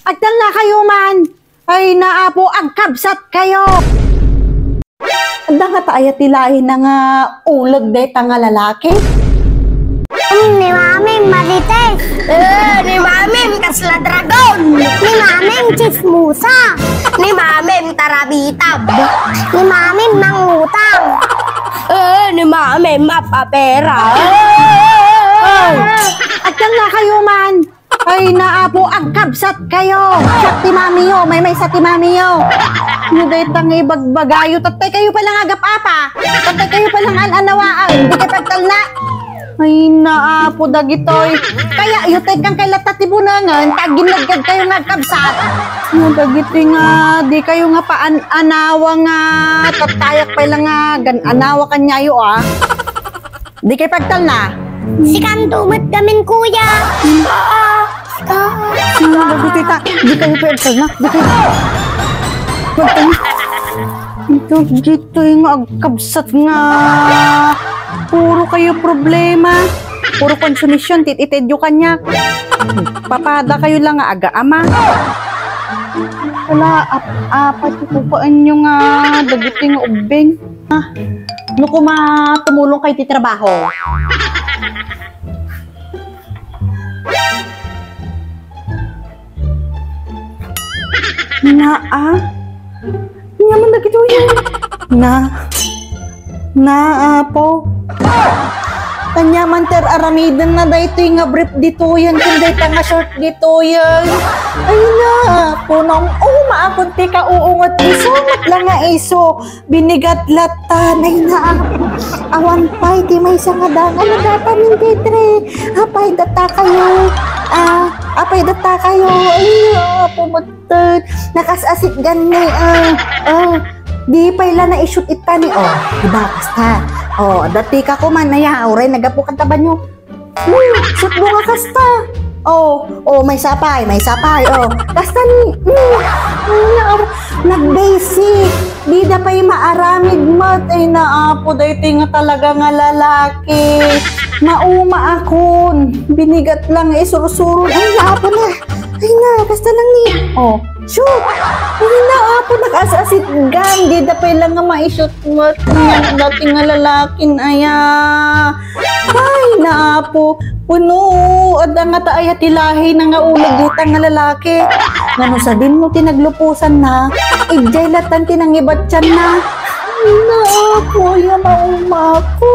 Agdal na kayo man. Ay naapo, agkabsat kayo. Anda nga taaya tilahin na nga ulag deta nga lalaki. Ni Maming Marites. Ni Maming Kasla Dragon. Ni Maming Chismusa. Ni Maming Tarabitab. Ni Maming Mangutang. Ni Maming Mapapera. Agdal na kayo man. Ay naapo, agkabsat kayo. Sa timamiyo, may sa timamiyo. Yung detang ibagbagayo, tatay kayo palang agap-apa. Tatay kayo palang anawaan. Hindi kayo pagtal na. Ay naapo dagitoy. Kaya yutay kang kay latatibunangan, taginagad kayo nga kabsat. Yung dagitoy nga, di kayo nga paanawa nga, tatayak pa lang nga, anawa kanyayo Di kayo pagtal na. Si Kantumot gamin kuya. Dagitoy ta, di kayo pagtal na. Di kayo pagtal na. Dagitoy nga, agkabsat nga. Puro kayo problema. Puro konsumisyon, tititedyo kanya. Papada kayo lang nga aga-ama. Wala, patipupaan nyo nga dagiti nga ubing. Nuko tumulong kayo titrabaho. Nyaman na gito yan. Naapo. Kanyaman ter aramidan na dito nga brief dito yan. Kundi nga short dito yan. Ay na. Punong maakunti ka uungot iso. Lang nga iso. Binigat latan. Ay na. Awan pa'y di may isang adang. Ano dapat hindi tre. Apay data kayo. Apay data kayo. Ay pumatad. Nakasasit gani. Di pa ila na i-shoot ita ni diba kasta dati ka ko man naya oray nagapo ka taba nyo shoot mo nga kasta may sapay kasta ni nag-basic di da pa'y maaramid mat ay naapo dayti nga talaga nga lalaki mauma akon binigat lang sursurun ay naapo na kasta lang ni shoot! Hindi na ako nakasasit gan. Di dapay lang nga ma-shoot mo. Dati nga lalakin aya. Ay na po. Puno. Ada nga taaya tilahi na nga ulag dita nga lalaki. Ngano sa din mo tinaglupusan na. Ijay latan tinangibat siya na. Ay na po. Mauma ko.